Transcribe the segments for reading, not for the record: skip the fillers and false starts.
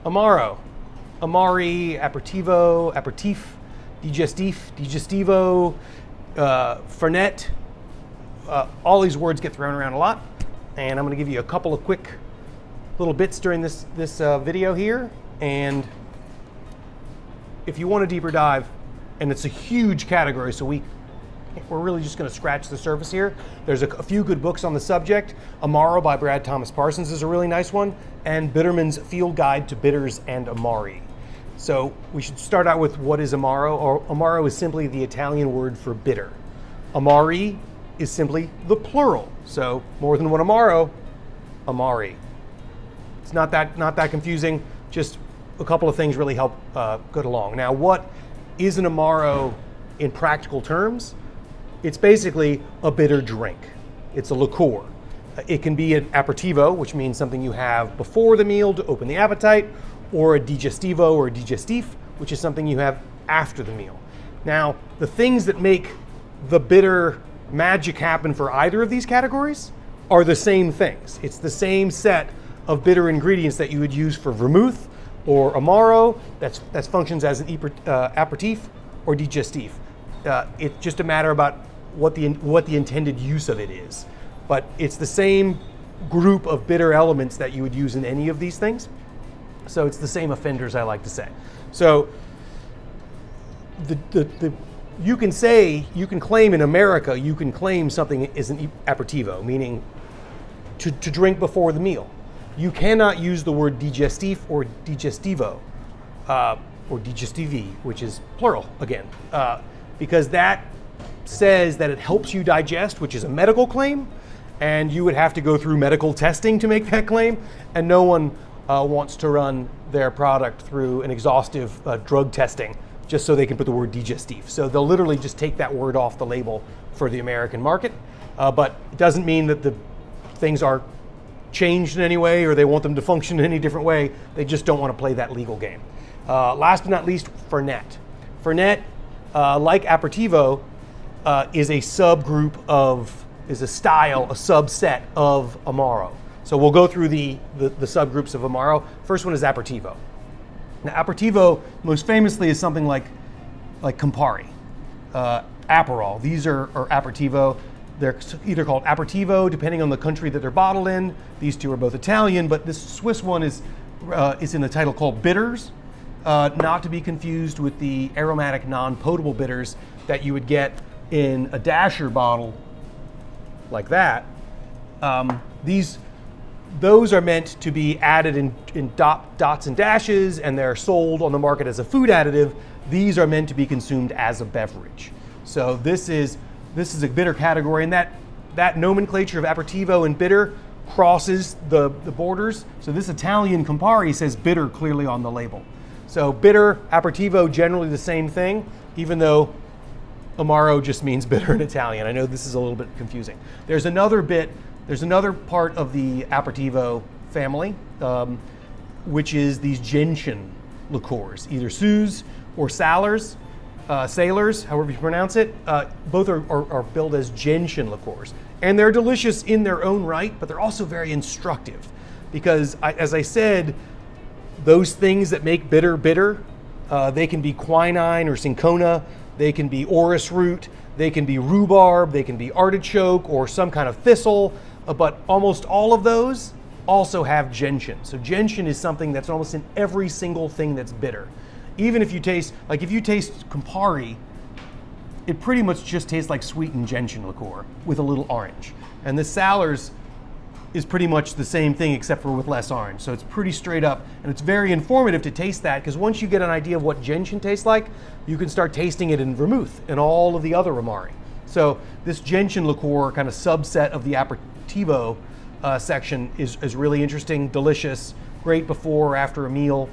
Amaro, Amari, Aperitivo, Aperitif, digestivo, Fernet. All these words get thrown around a lot, and I'm going to give you a couple of quick little bits during this video here. And if you want a deeper dive, and it's a huge category, so we're really just going to scratch the surface here. There's a few good books on the subject. Amaro by Brad Thomas Parsons is a really nice one, and Bitterman's Field Guide to Bitters and Amari. So we should start out with what is Amaro. Or Amaro is simply the Italian word for bitter. Amari is simply the plural. So more than one Amaro, Amari. It's not that confusing. Just a couple of things really help get along. Now, what is an Amaro in practical terms? It's basically a bitter drink. It's a liqueur. It can be an aperitivo, which means something you have before the meal to open the appetite, or a digestivo or a digestif, which is something you have after the meal. Now, the things that make the bitter magic happen for either of these categories are the same things. It's the same set of bitter ingredients that you would use for vermouth or Amaro, that functions as an aperitif or digestif. It's just a matter about what the intended use of it is. But it's the same group of bitter elements that you would use in any of these things. So it's the same offenders, I like to say. So you can claim in America, you can claim something is an aperitivo, meaning to drink before the meal. You cannot use the word digestif or digestivo, or digestivi, which is plural again, because that says that it helps you digest, which is a medical claim, and you would have to go through medical testing to make that claim, and no one wants to run their product through an exhaustive drug testing just so they can put the word digestif. So they'll literally just take that word off the label for the American market, but it doesn't mean that the things are changed in any way or they want them to function in any different way. They just don't want to play that legal game. Last but not least, Fernet. Fernet, like Aperitivo, is a subgroup is a subset of Amaro. So we'll go through the subgroups of Amaro. First one is Aperitivo. Now, Aperitivo most famously is something like Campari, Aperol. These are Aperitivo. They're either called Aperitivo, depending on the country that they're bottled in. These two are both Italian, but this Swiss one is in the title called bitters, not to be confused with the aromatic non-potable bitters that you would get in a dasher bottle like that. Those are meant to be added in dots and dashes, and they're sold on the market as a food additive. These are meant to be consumed as a beverage. So this is a bitter category, and that nomenclature of aperitivo and bitter crosses the borders. So this Italian Campari says bitter clearly on the label. So bitter, aperitivo, generally the same thing, even though Amaro just means bitter in Italian. I know this is a little bit confusing. There's another part of the aperitivo family, which is these gentian liqueurs, either Suze or Salers. Sailors, however you pronounce it, both are billed as gentian liqueurs. And they're delicious in their own right, but they're also very instructive. Because, as I said, those things that make bitter, they can be quinine or cinchona, they can be orris root, they can be rhubarb, they can be artichoke or some kind of thistle, but almost all of those also have gentian. So gentian is something that's almost in every single thing that's bitter. Even if you taste Campari, it pretty much just tastes like sweetened gentian liqueur with a little orange. And the Salers is pretty much the same thing except for with less orange. So it's pretty straight up, and it's very informative to taste that, because once you get an idea of what gentian tastes like, you can start tasting it in vermouth and all of the other Amari. So this gentian liqueur kind of subset of the aperitivo section is really interesting, delicious, great before or after a meal.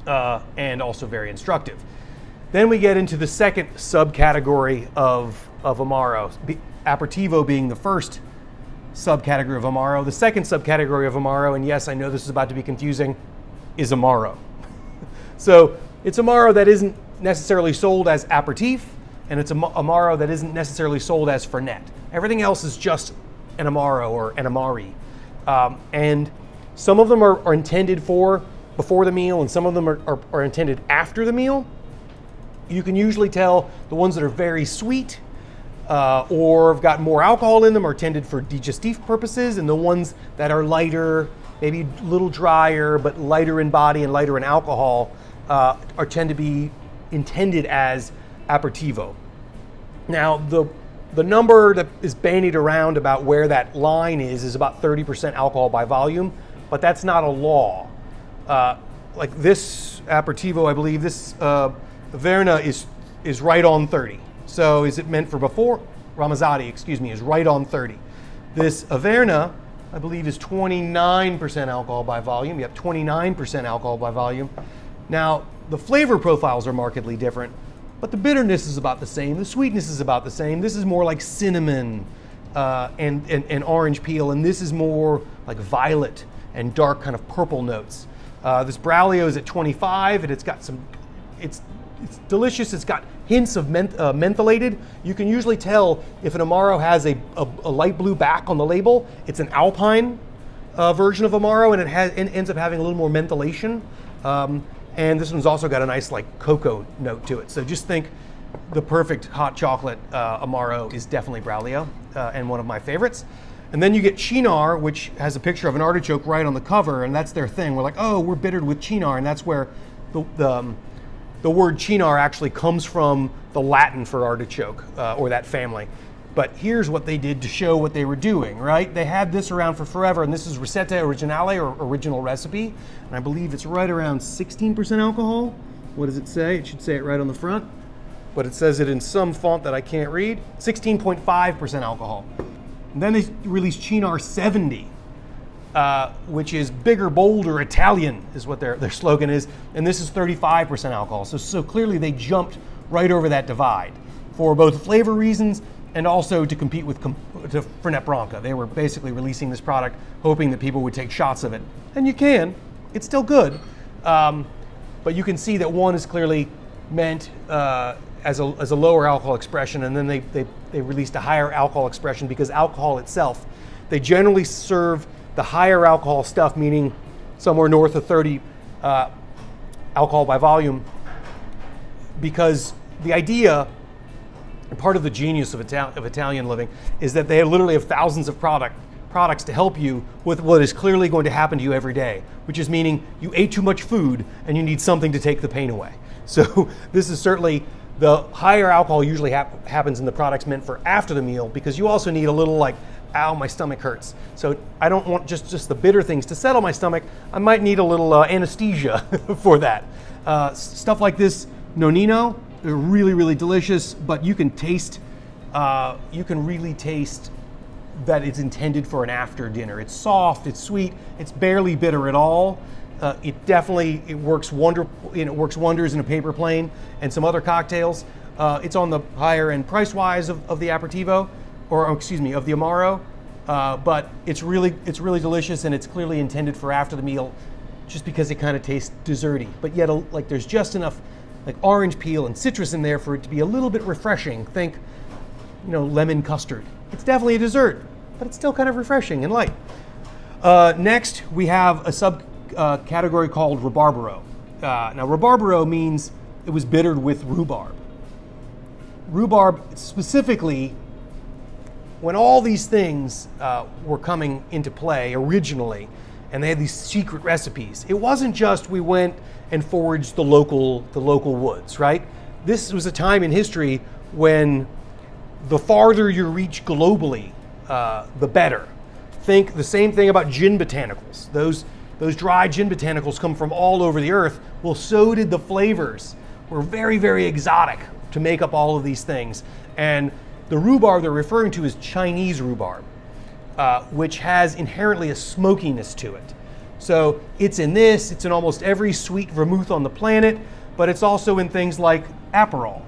And also very instructive. Then we get into the second subcategory of Amaro, Aperitivo being the first subcategory of Amaro. The second subcategory of Amaro, and yes, I know this is about to be confusing, is Amaro. So it's Amaro that isn't necessarily sold as aperitif, and it's Amaro that isn't necessarily sold as Fernet. Everything else is just an Amaro or an Amari. And some of them are intended for before the meal, and some of them are intended after the meal. You can usually tell the ones that are very sweet or have got more alcohol in them are intended for digestif purposes, and the ones that are lighter, maybe a little drier, but lighter in body and lighter in alcohol tend to be intended as aperitivo. Now, the number that is bandied around about where that line is about 30% alcohol by volume, but that's not a law. Like this aperitivo, I believe this Verna is right on 30. So is it meant for before? Ramazzotti, excuse me, is right on 30. This Averna, I believe, is 29% alcohol by volume. Yep, 29% alcohol by volume. Now, the flavor profiles are markedly different, but the bitterness is about the same. The sweetness is about the same. This is more like cinnamon and orange peel, and this is more like violet and dark kind of purple notes. This Braulio is at 25, and it's got some, it's delicious. It's got hints of mentholated. You can usually tell if an Amaro has a light blue back on the label, it's an Alpine version of Amaro, and it ends up having a little more mentholation. And this one's also got a nice like cocoa note to it. So just think the perfect hot chocolate Amaro is definitely Braulio and one of my favorites. And then you get Cynar, which has a picture of an artichoke right on the cover, and that's their thing. We're like, oh, we're bittered with Cynar, and that's where the word Cynar actually comes from the Latin for artichoke, or that family. But here's what they did to show what they were doing, right? They had this around for forever, and this is Ricetta Originale, or original recipe, and I believe it's right around 16% alcohol. What does it say? It should say it right on the front, but it says it in some font that I can't read. 16.5% alcohol. And then they released Cynar 70, which is bigger, bolder, Italian, is what their slogan is. And this is 35% alcohol. So clearly they jumped right over that divide for both flavor reasons and also to compete with Fernet Branca. They were basically releasing this product hoping that people would take shots of it. And you can. It's still good. But you can see that one is clearly meant as a lower alcohol expression, and then they released a higher alcohol expression because alcohol itself, they generally serve the higher alcohol stuff, meaning somewhere north of 30 alcohol by volume, because the idea, and part of the genius of Italian living, is that they literally have thousands of products to help you with what is clearly going to happen to you every day, which is meaning you ate too much food and you need something to take the pain away. So this is certainly, the higher alcohol usually happens in the products meant for after the meal, because you also need a little like, ow, my stomach hurts. So I don't want just the bitter things to settle my stomach. I might need a little anesthesia for that. Stuff like this Nonino, they're really, really delicious, but you can really taste that it's intended for an after dinner. It's soft, it's sweet, it's barely bitter at all. It works wonders in a paper plane and some other cocktails. It's on the higher end price-wise of the Aperitivo, or excuse me, of the Amaro, but it's really delicious, and it's clearly intended for after the meal, just because it kind of tastes desserty. But yet, like, there's just enough like orange peel and citrus in there for it to be a little bit refreshing. Think, lemon custard. It's definitely a dessert, but it's still kind of refreshing and light. Next, we have a subcategory called Rabarbaro. Now, Rabarbaro means it was bittered with rhubarb. Rhubarb specifically, when all these things were coming into play originally, and they had these secret recipes, it wasn't just we went and foraged the local woods, right? This was a time in history when the farther you reach globally, the better. Think the same thing about gin botanicals. Those dry gin botanicals come from all over the earth. Well, so did the flavors. Were very, very exotic to make up all of these things. And the rhubarb they're referring to is Chinese rhubarb, which has inherently a smokiness to it. So it's in almost every sweet vermouth on the planet, but it's also in things like Aperol,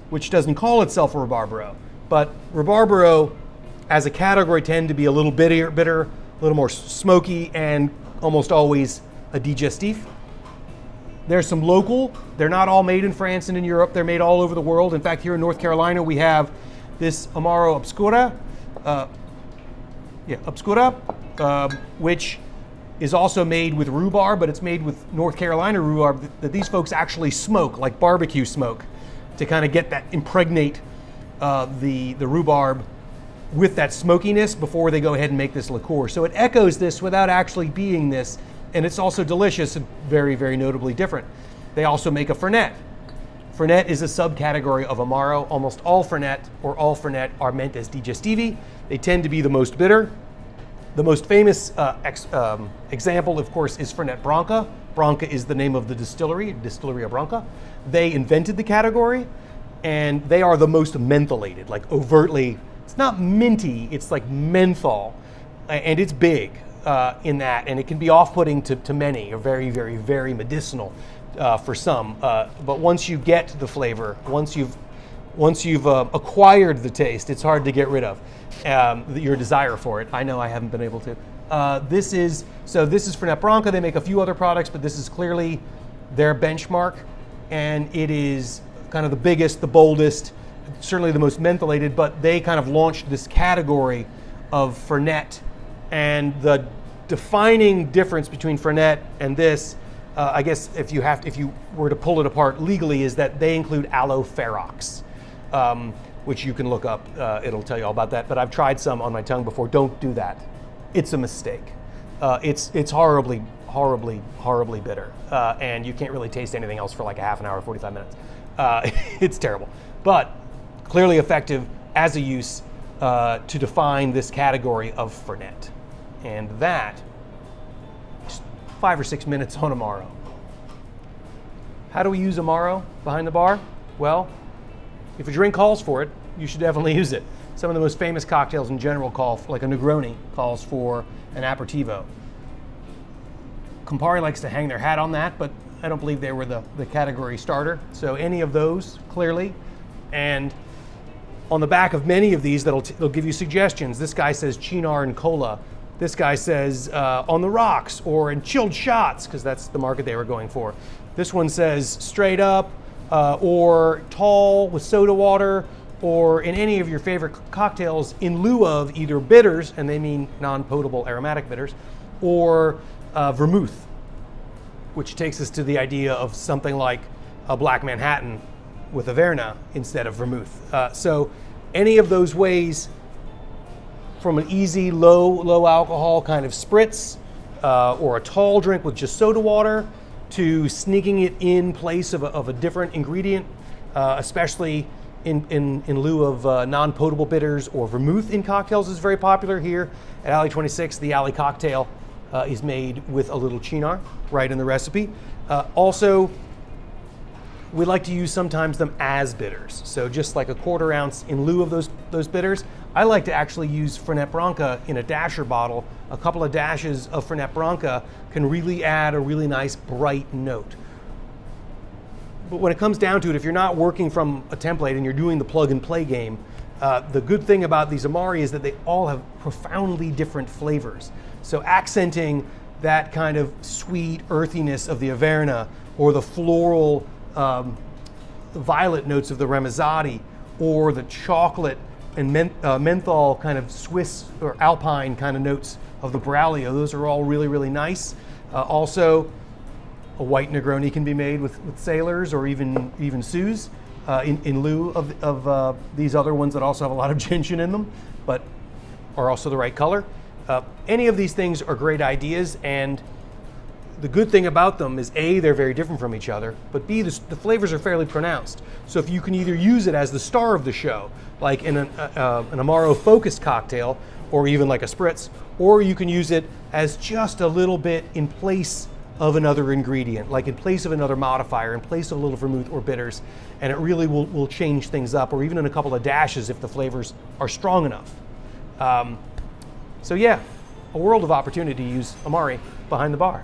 which doesn't call itself a Rabarbaro. But Rabarbaro, as a category, tend to be a little bitter, a little more smoky, and almost always a digestif. There's some local. They're not all made in France and in Europe. They're made all over the world. In fact, here in North Carolina, we have this Amaro Obscura, which is also made with rhubarb, but it's made with North Carolina rhubarb that these folks actually smoke, like barbecue smoke, to kind of get that, impregnate the rhubarb with that smokiness before they go ahead and make this liqueur. So it echoes this without actually being this, and it's also delicious and very, very notably different. They also make a Fernet. Fernet is a subcategory of Amaro. Almost all Fernet, or all Fernet, are meant as digestivi. They tend to be the most bitter. The most famous example, of course, is Fernet Branca. Branca is the name of the distillery, Distilleria Branca. They invented the category, and they are the most mentholated, like overtly. It's not minty, it's like menthol, and it's big in that, and it can be off-putting to many, or very, very, very medicinal for some. But once you get the flavor, once you've acquired the taste, it's hard to get rid of your desire for it. I know I haven't been able to. This is Fernet Branca. They make a few other products, but this is clearly their benchmark, and it is kind of the biggest, the boldest, certainly the most mentholated, but they kind of launched this category of Fernet, and the defining difference between Fernet and this, I guess if you were to pull it apart legally, is that they include aloe ferox, which you can look up. It'll tell you all about that, but I've tried some on my tongue before. Don't do that. It's a mistake. It's horribly, horribly, horribly bitter, and you can't really taste anything else for like a half an hour, 45 minutes. It's terrible, but clearly effective as a use to define this category of Fernet. And that, just 5 or 6 minutes on Amaro. How do we use Amaro behind the bar? Well, if a drink calls for it, you should definitely use it. Some of the most famous cocktails in general like a Negroni calls for an Aperitivo. Campari likes to hang their hat on that, but I don't believe they were the category starter. So any of those, clearly. And on the back of many of these, they'll give you suggestions. This guy says Cynar and Cola. This guy says on the rocks, or in chilled shots, because that's the market they were going for. This one says straight up, or tall with soda water, or in any of your favorite cocktails in lieu of either bitters, and they mean non-potable aromatic bitters, or vermouth, which takes us to the idea of something like a Black Manhattan with a Verna instead of vermouth. So any of those ways, from an easy, low alcohol kind of spritz, or a tall drink with just soda water, to sneaking it in place of a different ingredient, especially in lieu of non-potable bitters, or vermouth in cocktails is very popular here at Alley 26. The Alley cocktail is made with a little Cynar right in the recipe. Also, we like to use sometimes them as bitters. So just like a 1/4 ounce in lieu of those bitters, I like to actually use Fernet Branca in a dasher bottle. A couple of dashes of Fernet Branca can really add a really nice bright note. But when it comes down to it, if you're not working from a template and you're doing the plug and play game, the good thing about these Amari is that they all have profoundly different flavors. So accenting that kind of sweet earthiness of the Averna, or the floral violet notes of the Ramazzotti, or the chocolate and menthol kind of Swiss or Alpine kind of notes of the Braulio, those are all really, really nice. Also, a white Negroni can be made with sailors, or even Suze, in lieu of these other ones that also have a lot of gentian in them, but are also the right color. Any of these things are great ideas, and the good thing about them is A, they're very different from each other, but B, the flavors are fairly pronounced. So if you can either use it as the star of the show, like in an Amaro focused cocktail, or even like a spritz, or you can use it as just a little bit in place of another ingredient, like in place of another modifier, in place of a little vermouth or bitters, and it really will change things up, or even in a couple of dashes if the flavors are strong enough. So yeah, a world of opportunity to use Amari behind the bar.